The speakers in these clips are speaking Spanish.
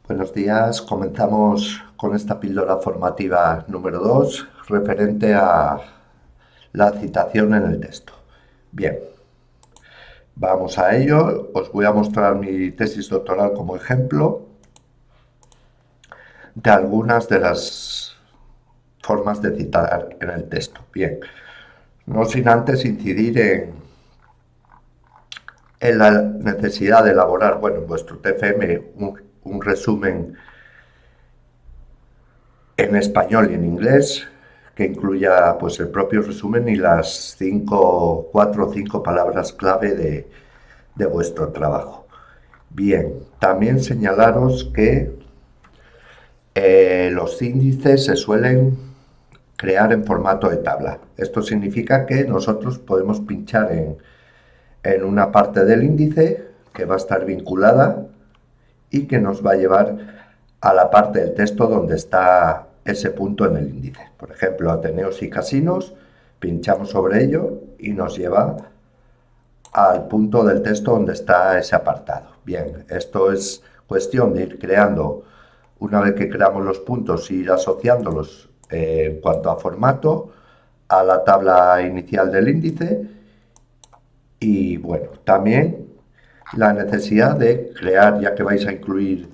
Buenos días, comenzamos con esta píldora formativa número 2 referente a la citación en el texto. Bien, vamos a ello. Os voy a mostrar mi tesis doctoral como ejemplo de algunas de las formas de citar en el texto. Bien, no sin antes incidir en la necesidad de elaborar, bueno, en vuestro TFM un resumen en español y en inglés que incluya pues el propio resumen y las 4 o 5 palabras clave de vuestro trabajo. Bien, también señalaros que los índices se suelen crear en formato de tabla. Esto significa que nosotros podemos pinchar en una parte del índice que va a estar vinculada y que nos va a llevar a la parte del texto donde está ese punto en el índice. Por ejemplo, Ateneos y Casinos, pinchamos sobre ello y nos lleva al punto del texto donde está ese apartado. Bien, esto es cuestión de ir creando, una vez que creamos los puntos, ir asociándolos en cuanto a formato a la tabla inicial del índice. Y bueno, también la necesidad de crear, ya que vais a incluir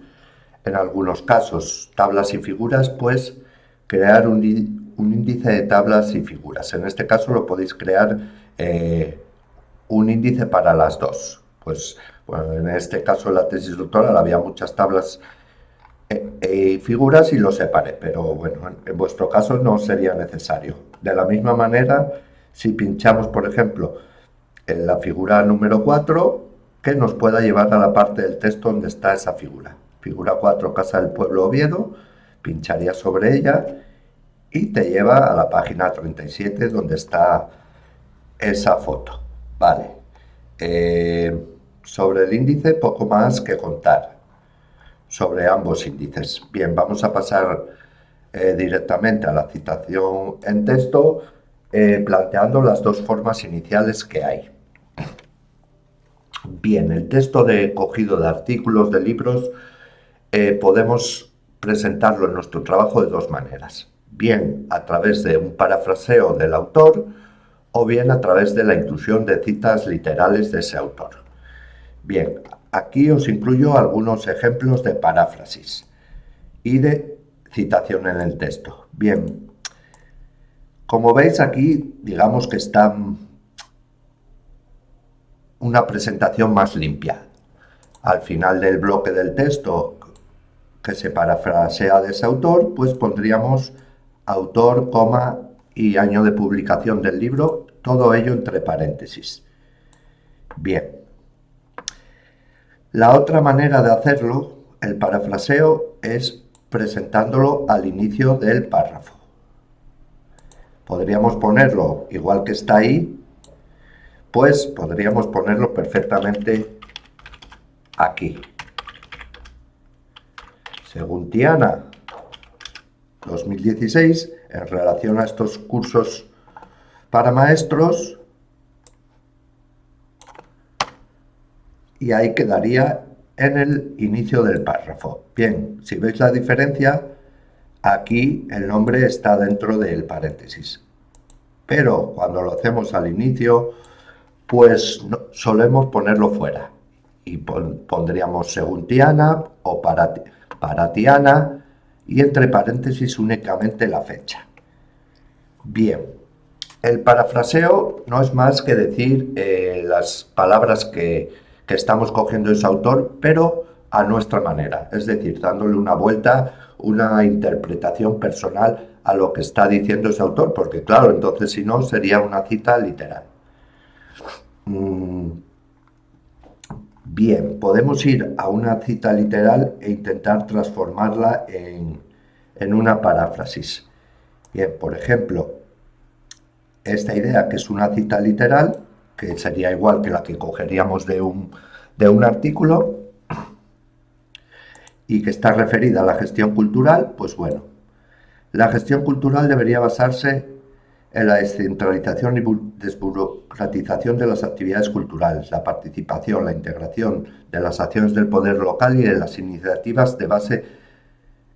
en algunos casos tablas y figuras, pues crear un índice de tablas y figuras. En este caso lo podéis crear un índice para las dos. Pues bueno, en este caso en la tesis doctoral había muchas tablas y figuras y lo separé, pero bueno, en vuestro caso no sería necesario. De la misma manera, si pinchamos, por ejemplo, en la figura número 4 que nos pueda llevar a la parte del texto donde está esa figura. Figura 4, Casa del Pueblo Oviedo, pincharía sobre ella y te lleva a la página 37 donde está esa foto. Vale. Sobre el índice, poco más que contar sobre ambos índices. Bien, vamos a pasar directamente a la citación en texto, planteando las dos formas iniciales que hay. Bien, el texto de cogido de artículos de libros podemos presentarlo en nuestro trabajo de dos maneras. Bien a través de un parafraseo del autor o bien a través de la inclusión de citas literales de ese autor. Bien, aquí os incluyo algunos ejemplos de paráfrasis y de citación en el texto. Bien, como veis aquí, digamos que está una presentación más limpia. Al final del bloque del texto que se parafrasea de ese autor, pues pondríamos autor, coma y año de publicación del libro, todo ello entre paréntesis. Bien. La otra manera de hacerlo, el parafraseo, es presentándolo al inicio del párrafo. Podríamos ponerlo igual que está ahí, pues podríamos ponerlo perfectamente aquí. Según Tiana 2016, en relación a estos cursos para maestros, y ahí quedaría en el inicio del párrafo. Bien, si veis la diferencia, aquí el nombre está dentro del paréntesis. Pero cuando lo hacemos al inicio, pues no, solemos ponerlo fuera. Y pondríamos según Tiana o para Tiana y entre paréntesis únicamente la fecha. Bien, el parafraseo no es más que decir las palabras que estamos cogiendo de ese autor, pero a nuestra manera, es decir, dándole una vuelta, una interpretación personal a lo que está diciendo ese autor, porque claro, entonces si no sería una cita literal. Bien, podemos ir a una cita literal e intentar transformarla en una paráfrasis. Bien, por ejemplo, esta idea que es una cita literal, que sería igual que la que cogeríamos de un artículo y que está referida a la gestión cultural, pues bueno, la gestión cultural debería basarse en la descentralización y desburocratización de las actividades culturales, la participación, la integración de las acciones del poder local y de las iniciativas de base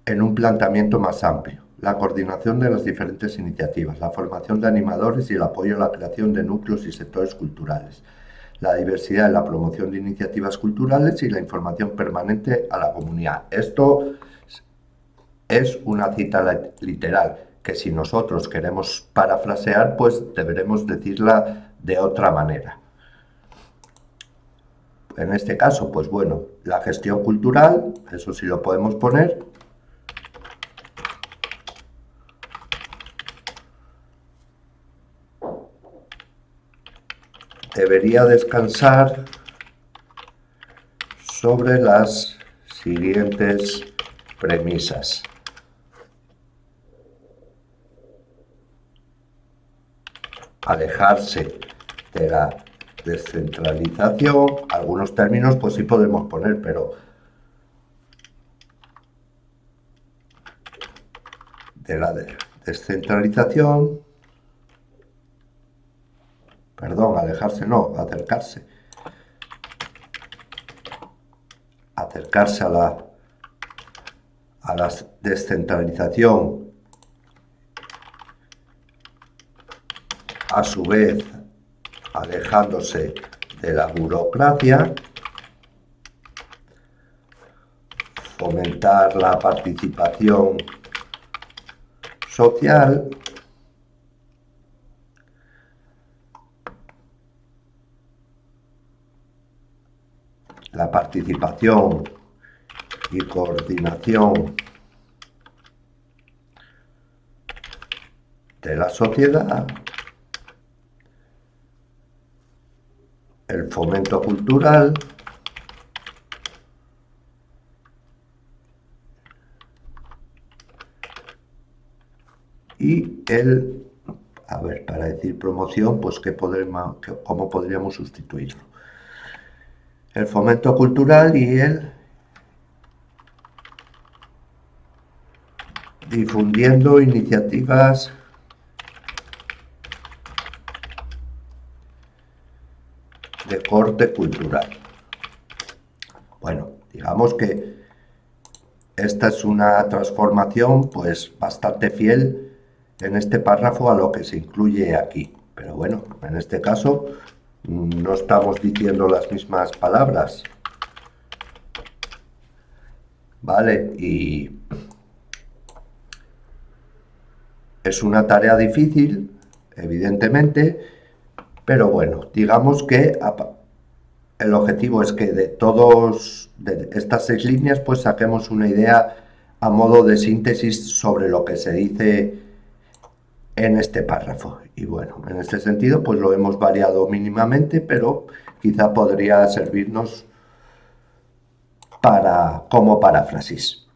en un planteamiento más amplio, la coordinación de las diferentes iniciativas, la formación de animadores y el apoyo a la creación de núcleos y sectores culturales, la diversidad y la promoción de iniciativas culturales y la información permanente a la comunidad. Esto es una cita literal, que si nosotros queremos parafrasear, pues deberemos decirla de otra manera. En este caso, pues bueno, la gestión cultural, eso sí lo podemos poner. Debería descansar sobre las siguientes premisas. Alejarse de la descentralización. Algunos términos pues sí podemos poner, pero de la descentralización, perdón, alejarse no, acercarse a la descentralización, a su vez alejándose de la burocracia, fomentar la participación social, la participación y coordinación de la sociedad, el fomento cultural y el, a ver, para decir promoción, pues ¿cómo podríamos sustituirlo? El fomento cultural y el difundiendo iniciativas de corte cultural. Bueno, digamos que esta es una transformación pues bastante fiel en este párrafo a lo que se incluye aquí. Pero bueno, en este caso no estamos diciendo las mismas palabras. ¿Vale? Y es una tarea difícil, evidentemente, pero bueno, digamos que el objetivo es que de estas 6 líneas pues saquemos una idea a modo de síntesis sobre lo que se dice en este párrafo. Y bueno, en este sentido pues lo hemos variado mínimamente, pero quizá podría servirnos como paráfrasis.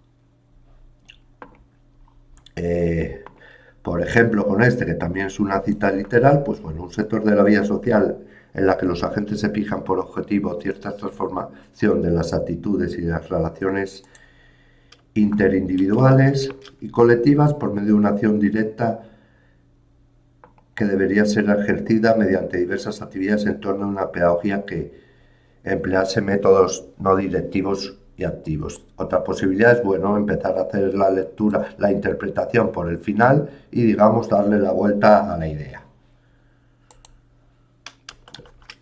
Por ejemplo, con este, que también es una cita literal, pues bueno, un sector de la vida social en la que los agentes se fijan por objetivo cierta transformación de las actitudes y de las relaciones interindividuales y colectivas por medio de una acción directa que debería ser ejercida mediante diversas actividades en torno a una pedagogía que emplease métodos no directivos y activos. Otra posibilidad es, bueno, empezar a hacer la lectura, la interpretación por el final y, digamos, darle la vuelta a la idea.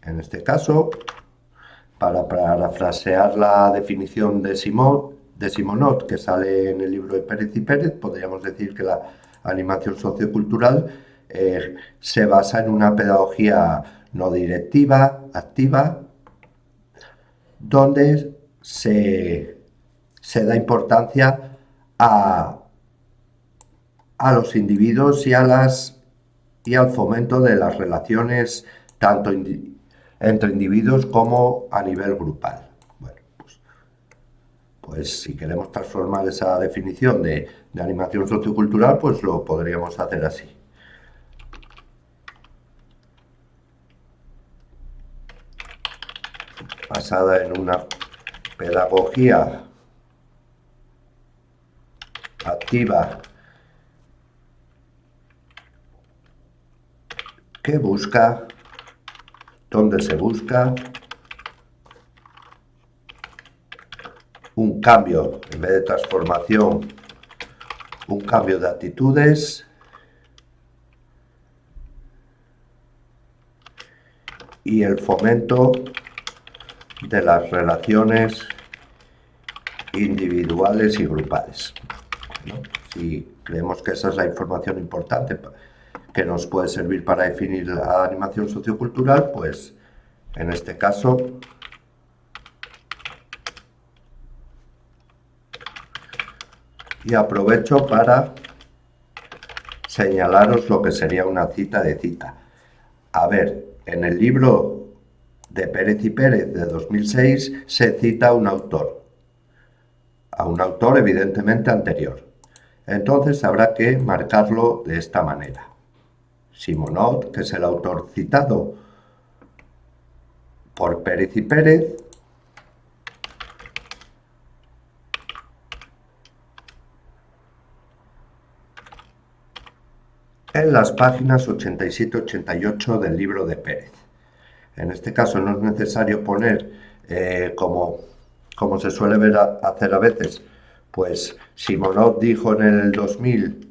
En este caso, para parafrasear la definición de Simonot, que sale en el libro de Pérez y Pérez, podríamos decir que la animación sociocultural se basa en una pedagogía no directiva, activa, donde se da importancia a los individuos y al fomento de las relaciones tanto entre individuos como a nivel grupal. Bueno, pues si queremos transformar esa definición de animación sociocultural, pues lo podríamos hacer así. Basada en una pedagogía activa que busca, donde se busca un cambio, en vez de transformación, un cambio de actitudes y el fomento de las relaciones individuales y grupales. ¿No? Si creemos que esa es la información importante que nos puede servir para definir la animación sociocultural, pues en este caso y aprovecho para señalaros lo que sería una cita de cita. A ver, en el libro de Pérez y Pérez de 2006 se cita a un autor evidentemente anterior. Entonces habrá que marcarlo de esta manera. Simonot, que es el autor citado por Pérez y Pérez, en las páginas 87-88 del libro de Pérez. En este caso no es necesario poner, como se suele hacer a veces, pues Simonot dijo en el 2000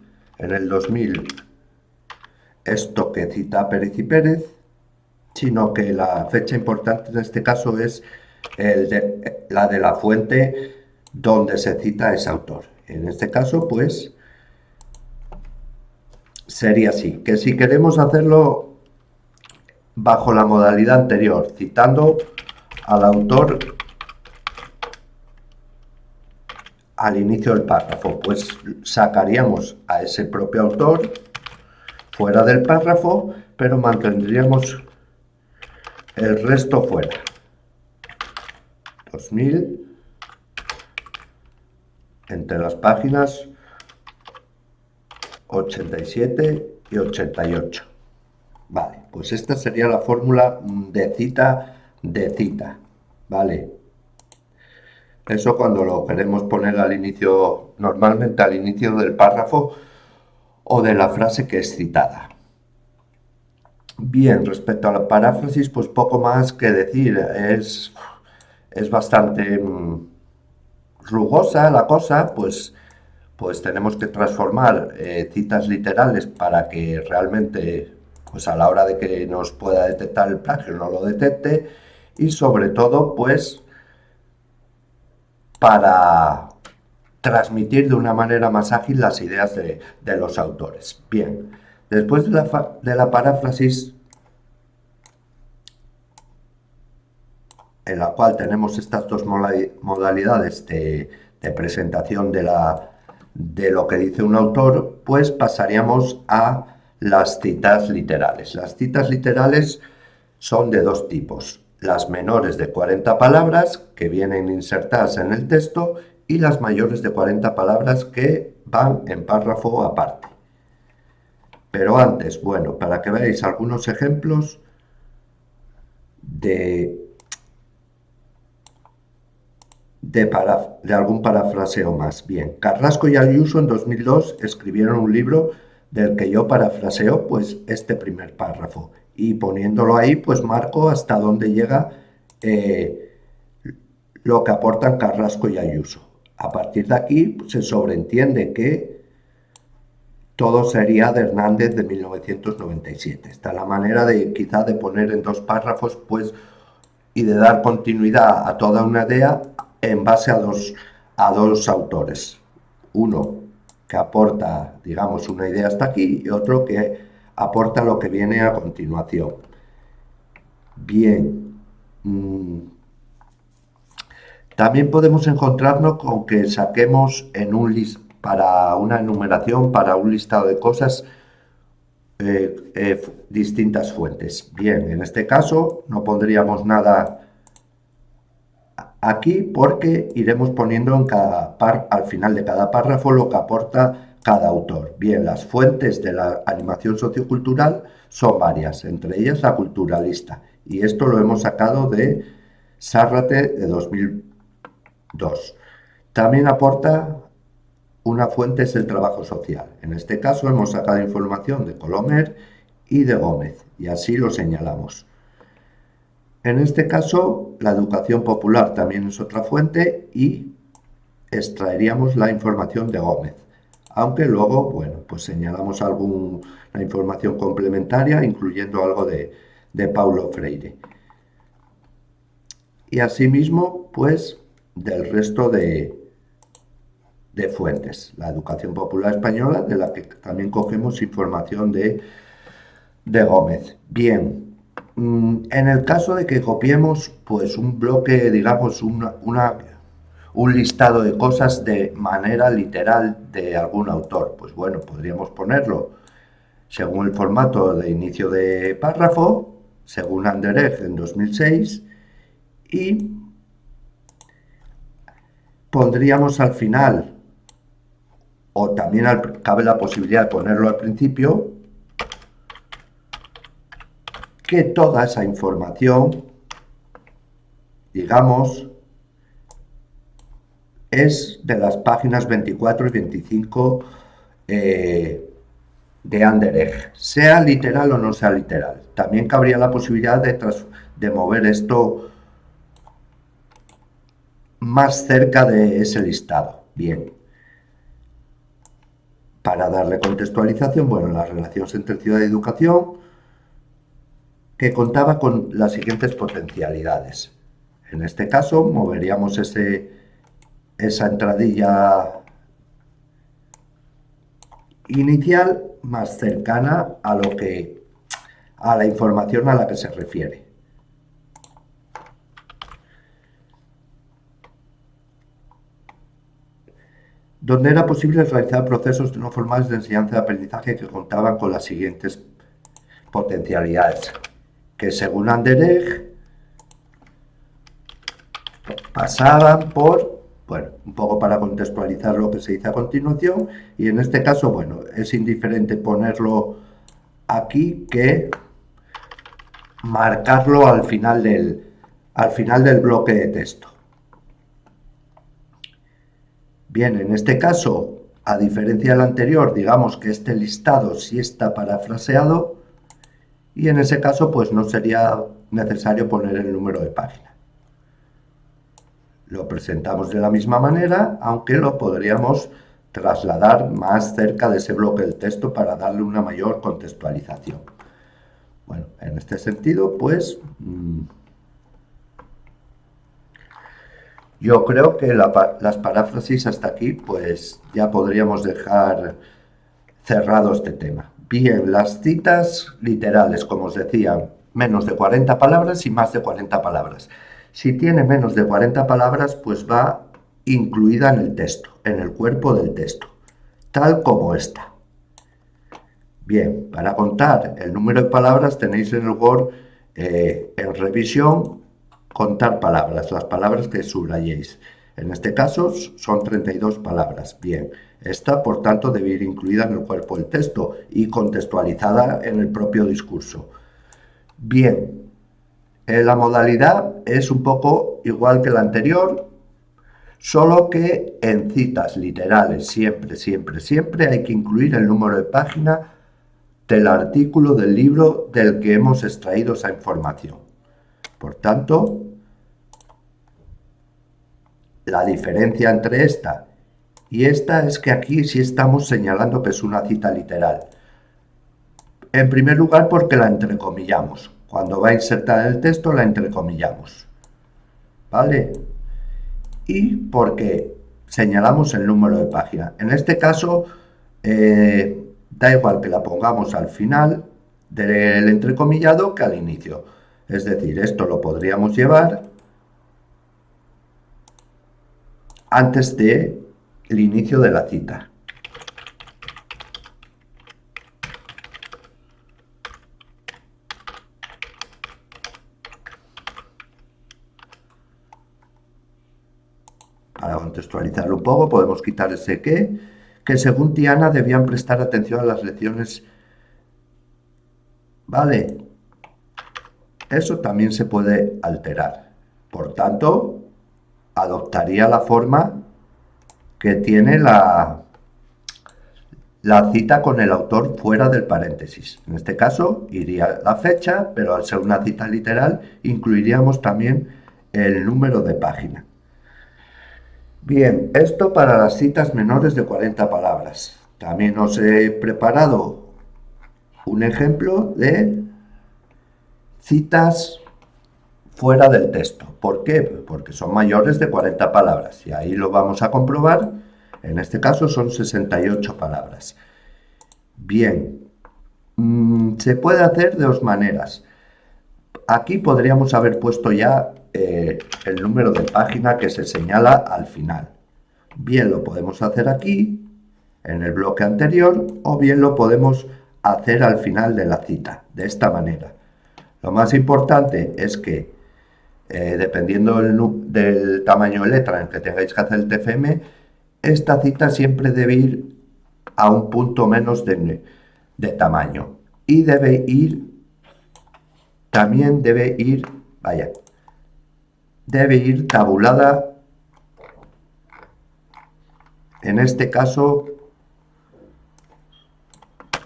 esto que cita Pérez y Pérez, sino que la fecha importante en este caso es la de la fuente donde se cita ese autor. En este caso, pues, sería así, que si queremos hacerlo bajo la modalidad anterior, citando al autor al inicio del párrafo, pues sacaríamos a ese propio autor fuera del párrafo, pero mantendríamos el resto fuera. 2000 entre las páginas 87 y 88. Vale, pues esta sería la fórmula de cita, ¿vale? Eso cuando lo queremos poner al inicio, normalmente al inicio del párrafo o de la frase que es citada. Bien, respecto a la paráfrasis, pues poco más que decir. Es bastante rugosa la cosa, pues tenemos que transformar citas literales para que realmente, pues a la hora de que nos pueda detectar el plagio, no lo detecte, y sobre todo, pues para transmitir de una manera más ágil las ideas de los autores. Bien, después de la paráfrasis, en la cual tenemos estas dos modalidades de presentación de lo que dice un autor, pues pasaríamos a las citas literales. Las citas literales son de dos tipos: las menores de 40 palabras, que vienen insertadas en el texto, y las mayores de 40 palabras, que van en párrafo aparte. Pero antes, bueno, para que veáis algunos ejemplos de algún parafraseo más. Bien, Carrasco y Ayuso en 2002 escribieron un libro del que yo parafraseo pues este primer párrafo, y poniéndolo ahí pues marco hasta dónde llega lo que aportan Carrasco y Ayuso. A partir de aquí pues, se sobreentiende que todo sería de Hernández de 1997. Esta es la manera de quizá de poner en dos párrafos pues y de dar continuidad a toda una idea en base a dos autores. Uno que aporta, digamos, una idea hasta aquí, y otro que aporta lo que viene a continuación. Bien. También podemos encontrarnos con que saquemos para una enumeración, para un listado de cosas, distintas fuentes. Bien, en este caso no pondríamos nada aquí porque iremos poniendo al final de cada párrafo lo que aporta cada autor. Bien, las fuentes de la animación sociocultural son varias, entre ellas la culturalista, y esto lo hemos sacado de Sárrate de 2002. También aporta una fuente, es el trabajo social. En este caso hemos sacado información de Colomer y de Gómez, y así lo señalamos. En este caso, la educación popular también es otra fuente y extraeríamos la información de Gómez. Aunque luego, bueno, pues señalamos alguna información complementaria, incluyendo algo de Paulo Freire. Y asimismo, pues, del resto de fuentes. La educación popular española, de la que también cogemos información de Gómez. Bien, en el caso de que copiemos pues un bloque, digamos, un listado de cosas de manera literal de algún autor, pues bueno, podríamos ponerlo según el formato de inicio de párrafo, según Anderegg en 2006, y pondríamos al final, o también cabe la posibilidad de ponerlo al principio, que toda esa información, digamos, es de las páginas 24 y 25 de Anderegg, sea literal o no sea literal. También cabría la posibilidad de mover esto más cerca de ese listado. Bien. Para darle contextualización, bueno, las relaciones entre ciudad y educación, que contaba con las siguientes potencialidades. En este caso, moveríamos esa entradilla inicial más cercana a la información a la que se refiere. Donde era posible realizar procesos no formales de enseñanza y aprendizaje que contaban con las siguientes potencialidades, que según Anderegg pasaban por, bueno, un poco para contextualizar lo que se dice a continuación, y en este caso, bueno, es indiferente ponerlo aquí que marcarlo al final del bloque de texto. Bien, en este caso, a diferencia del anterior, digamos que este listado sí está parafraseado y en ese caso pues no sería necesario poner el número de página. Lo presentamos de la misma manera, aunque lo podríamos trasladar más cerca de ese bloque del texto para darle una mayor contextualización. Bueno, en este sentido, pues yo creo que las paráfrasis hasta aquí, pues ya podríamos dejar cerrado este tema. Bien, las citas literales, como os decía, menos de 40 palabras y más de 40 palabras. Si tiene menos de 40 palabras, pues va incluida en el texto, en el cuerpo del texto, tal como está. Bien, para contar el número de palabras tenéis en el Word, en revisión, contar palabras, las palabras que subrayéis. En este caso son 32 palabras. Bien, esta por tanto debe ir incluida en el cuerpo del texto y contextualizada en el propio discurso. Bien, la modalidad es un poco igual que la anterior, solo que en citas literales siempre hay que incluir el número de página del artículo del libro del que hemos extraído esa información. Por tanto, la diferencia entre esta y esta es que aquí sí estamos señalando que es una cita literal. En primer lugar, porque la entrecomillamos. Cuando va a insertar el texto, la entrecomillamos. ¿Vale? Y porque señalamos el número de página. En este caso, da igual que la pongamos al final del entrecomillado que al inicio. Es decir, esto lo podríamos llevar antes del inicio de la cita. Para contextualizarlo un poco, podemos quitar ese que según Tiana debían prestar atención a las lecciones. ¿Vale? Eso también se puede alterar. Por tanto, adoptaría la forma que tiene la cita con el autor fuera del paréntesis. En este caso iría la fecha, pero al ser una cita literal incluiríamos también el número de página. Bien, esto para las citas menores de 40 palabras. También os he preparado un ejemplo de citas fuera del texto. ¿Por qué? Porque son mayores de 40 palabras y ahí lo vamos a comprobar. En este caso son 68 palabras. Bien, se puede hacer de dos maneras. Aquí podríamos haber puesto ya el número de página que se señala al final. Bien lo podemos hacer aquí, en el bloque anterior, o bien lo podemos hacer al final de la cita, de esta manera. Lo más importante es que, dependiendo del tamaño de letra en que tengáis que hacer el TFM, esta cita siempre debe ir a un punto menos de tamaño. Y también debe ir tabulada, en este caso,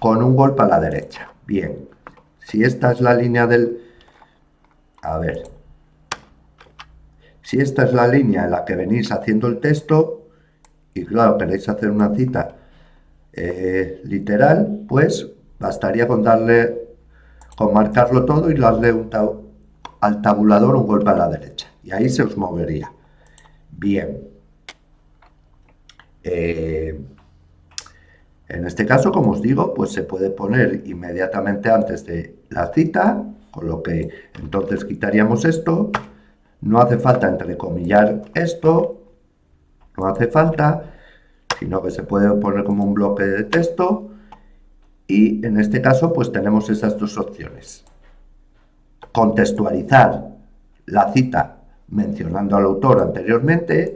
con un golpe a la derecha. Bien, si esta es la línea si esta es la línea en la que venís haciendo el texto, y claro, queréis hacer una cita literal, pues bastaría con marcarlo todo y darle al tabulador un golpe a la derecha. Y ahí se os movería. Bien. En este caso, como os digo, pues se puede poner inmediatamente antes de la cita, con lo que entonces quitaríamos esto. No hace falta entrecomillar esto, no hace falta, sino que se puede poner como un bloque de texto. Y en este caso, pues tenemos esas dos opciones. Contextualizar la cita mencionando al autor anteriormente,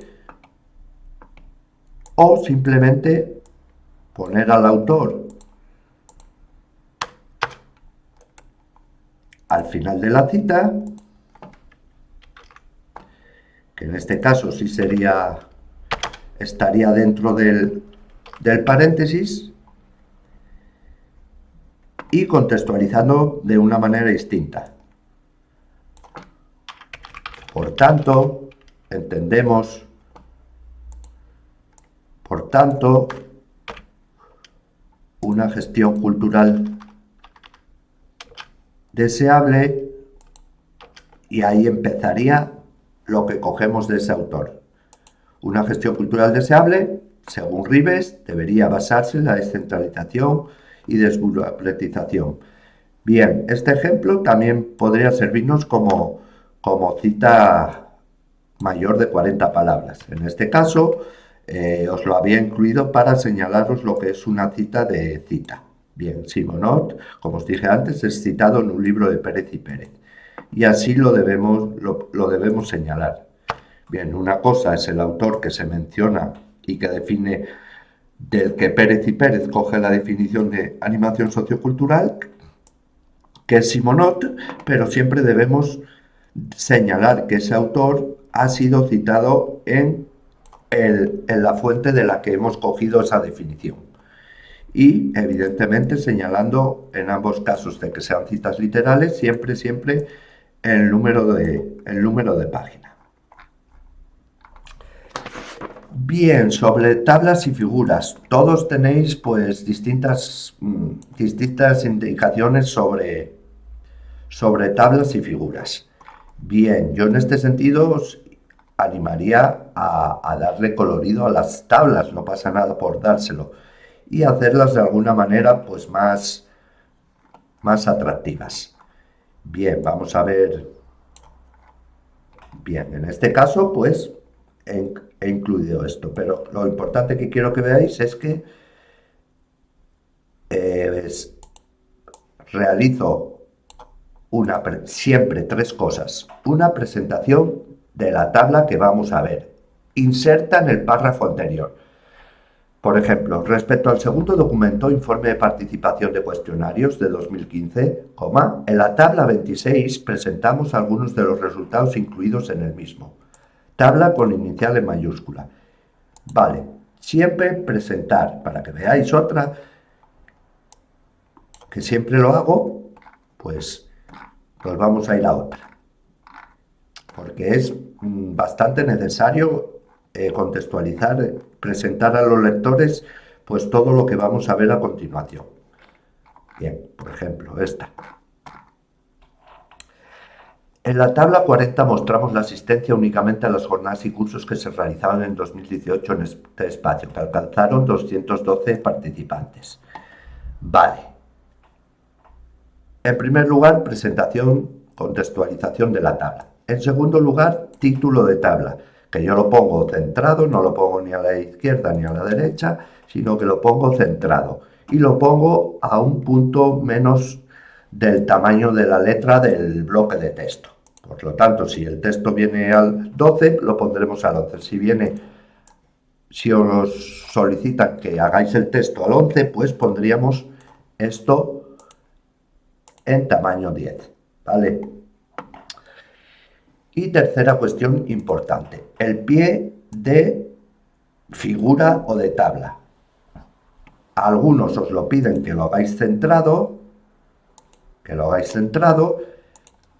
o simplemente poner al autor al final de la cita, que en este caso sí estaría dentro del paréntesis, y contextualizando de una manera distinta. Por tanto, una gestión cultural deseable, y ahí empezaría lo que cogemos de ese autor. Una gestión cultural deseable, según Ribes, debería basarse en la descentralización y desburocratización. Bien, este ejemplo también podría servirnos como cita mayor de 40 palabras. En este caso, os lo había incluido para señalaros lo que es una cita de cita. Bien, Simonot, como os dije antes, es citado en un libro de Pérez y Pérez. Y así lo debemos señalar. Bien, una cosa es el autor que se menciona y que define, del que Pérez y Pérez coge la definición de animación sociocultural, que es Simonot, pero siempre debemos señalar que ese autor ha sido citado en la fuente de la que hemos cogido esa definición. Y, evidentemente, señalando en ambos casos de que sean citas literales, siempre el número de página. Bien, sobre tablas y figuras. Todos tenéis pues distintas indicaciones sobre tablas y figuras. Bien, yo en este sentido os animaría a darle colorido a las tablas, no pasa nada por dárselo, y hacerlas de alguna manera pues más atractivas. Bien, vamos a ver. Bien, en este caso pues he incluido esto, pero lo importante que quiero que veáis es que realizo siempre tres cosas. Una presentación de la tabla que vamos a ver. Inserta en el párrafo anterior. Por ejemplo, respecto al segundo documento, informe de participación de cuestionarios de 2015, en la tabla 26 presentamos algunos de los resultados incluidos en el mismo. Tabla con inicial en mayúscula. Vale, siempre presentar, para que veáis otra, que siempre lo hago, pues nos vamos a ir a otra. Porque es bastante necesario contextualizar, presentar a los lectores pues todo lo que vamos a ver a continuación. Bien, por ejemplo, esta. En la tabla 40 mostramos la asistencia únicamente a las jornadas y cursos que se realizaban en 2018 en este espacio, que alcanzaron 212 participantes. Vale. En primer lugar, presentación, contextualización de la tabla. En segundo lugar, título de tabla, que yo lo pongo centrado, no lo pongo ni a la izquierda ni a la derecha, sino que lo pongo centrado. Y lo pongo a un punto menos del tamaño de la letra del bloque de texto. Por lo tanto, si el texto viene al 12, lo pondremos al 11. Si os solicitan que hagáis el texto al 11, pues pondríamos esto en tamaño 10, ¿vale? Y tercera cuestión importante, el pie de figura o de tabla. Algunos os lo piden que lo hagáis centrado,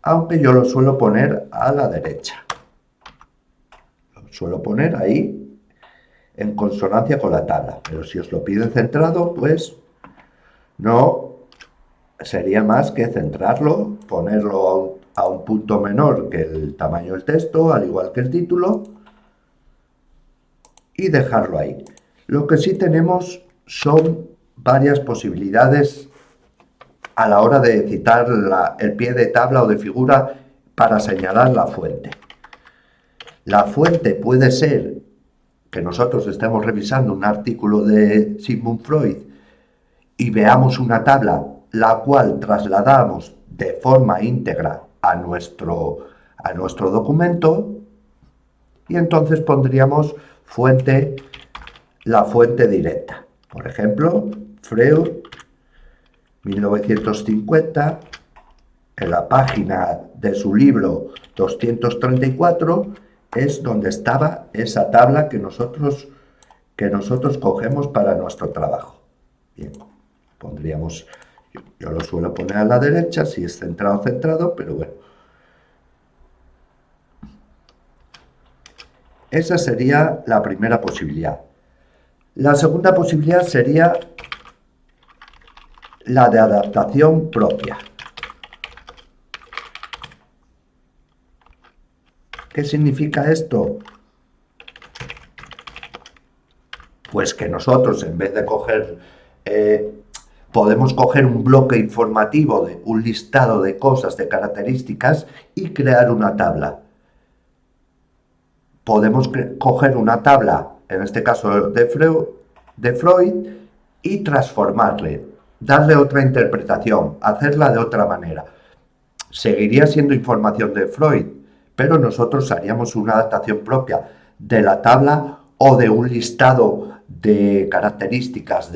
aunque yo lo suelo poner a la derecha. Lo suelo poner ahí en consonancia con la tabla, pero si os lo piden centrado, pues no sería más que centrarlo, ponerlo a un punto menor que el tamaño del texto, al igual que el título, y dejarlo ahí. Lo que sí tenemos son varias posibilidades a la hora de citar el pie de tabla o de figura para señalar la fuente. La fuente puede ser que nosotros estemos revisando un artículo de Sigmund Freud y veamos una tabla la cual trasladamos de forma íntegra a nuestro documento, y entonces pondríamos la fuente directa. Por ejemplo, Freud, 1950, en la página de su libro 234, es donde estaba esa tabla que nosotros cogemos para nuestro trabajo. Bien, pondríamos... Yo lo suelo poner a la derecha, si es centrado, pero bueno. Esa sería la primera posibilidad. La segunda posibilidad sería la de adaptación propia. ¿Qué significa esto? Pues que nosotros, en vez de coger... podemos coger un bloque informativo, de un listado de cosas, de características, y crear una tabla. Podemos coger una tabla, en este caso de Freud, y transformarle, darle otra interpretación, hacerla de otra manera. Seguiría siendo información de Freud, pero nosotros haríamos una adaptación propia de la tabla o de un listado de características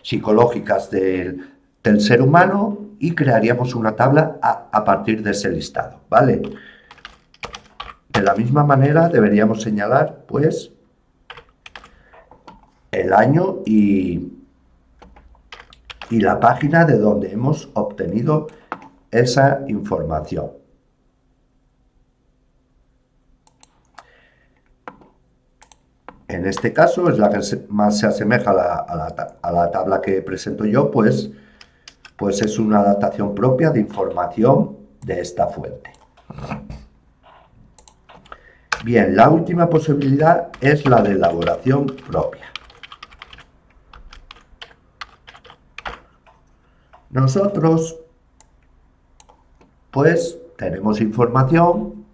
psicológicas del ser humano, y crearíamos una tabla a partir de ese listado, ¿vale? De la misma manera deberíamos señalar, pues, el año y la página de donde hemos obtenido esa información. En este caso es la que más se asemeja a la tabla que presento yo, pues es una adaptación propia de información de esta fuente. Bien, la última posibilidad es la de elaboración propia. Nosotros, pues, tenemos información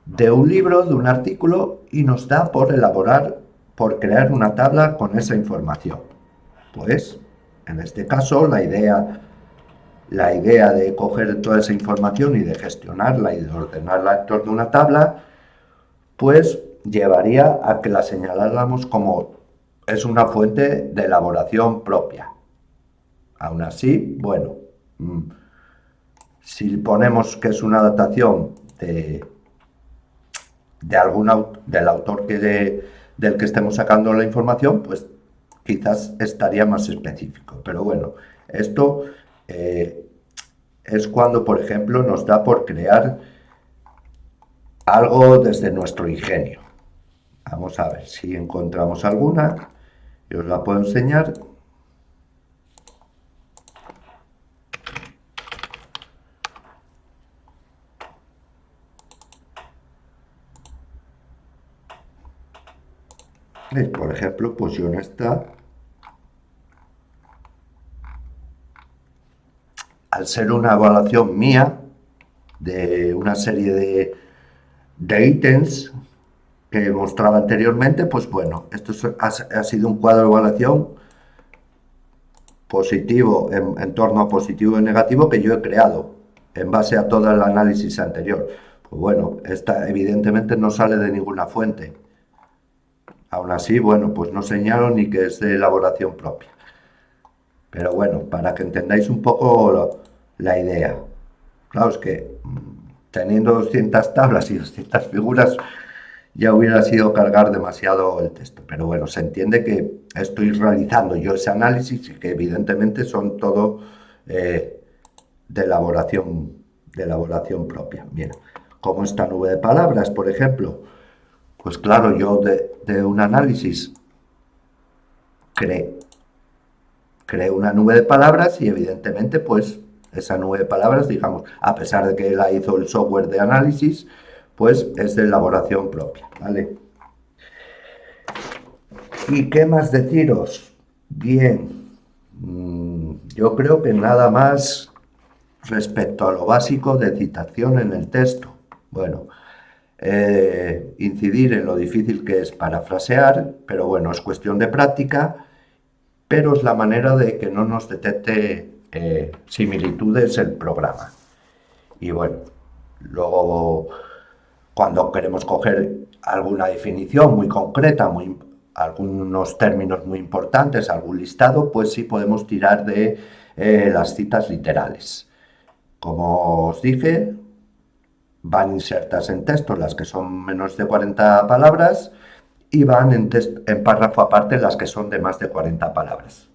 de un libro, de un artículo, y nos da por crear una tabla con esa información. Pues, en este caso, la idea de coger toda esa información y de gestionarla y de ordenarla dentro de una tabla, pues llevaría a que la señaláramos como es una fuente de elaboración propia. Aún así, bueno, si ponemos que es una adaptación del autor del que estemos sacando la información, pues quizás estaría más específico. Pero bueno, esto es cuando, por ejemplo, nos da por crear algo desde nuestro ingenio. Vamos a ver si encontramos alguna. Yo os la puedo enseñar. ¿Veis? Por ejemplo, pues yo en esta, al ser una evaluación mía de una serie de ítems que mostraba anteriormente, pues bueno, esto ha sido un cuadro de evaluación positivo, en torno a positivo y negativo, que yo he creado en base a todo el análisis anterior. Pues bueno, esta evidentemente no sale de ninguna fuente. Aún así, bueno, pues no señalo ni que es de elaboración propia. Pero bueno, para que entendáis un poco la idea. Claro, es que teniendo 200 tablas y 200 figuras, ya hubiera sido cargar demasiado el texto. Pero bueno, se entiende que estoy realizando yo ese análisis y que evidentemente son todo de elaboración propia. Bien, como esta nube de palabras, por ejemplo, pues claro, yo de un análisis creé una nube de palabras y evidentemente pues esa nube de palabras, digamos, a pesar de que la hizo el software de análisis, pues es de elaboración propia, ¿vale? ¿Y qué más deciros? Bien, yo creo que nada más respecto a lo básico de citación en el texto. Bueno, incidir en lo difícil que es parafrasear, pero bueno, es cuestión de práctica, pero es la manera de que no nos detecte similitudes el programa. Y bueno, luego cuando queremos coger alguna definición muy concreta, algunos términos muy importantes, algún listado, pues sí podemos tirar de las citas literales. Como os dije, van insertas en texto las que son menos de 40 palabras y van en párrafo aparte las que son de más de 40 palabras.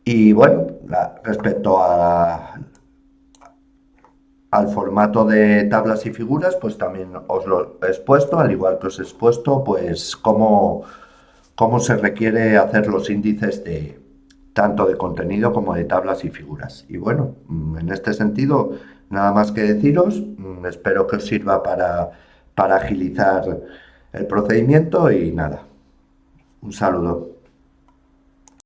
Y bueno, respecto al formato de tablas y figuras, pues también os lo he expuesto, al igual que os he expuesto, pues cómo se requiere hacer los índices tanto de contenido como de tablas y figuras. Y bueno, en este sentido, nada más que deciros, espero que os sirva para agilizar el procedimiento y nada, un saludo.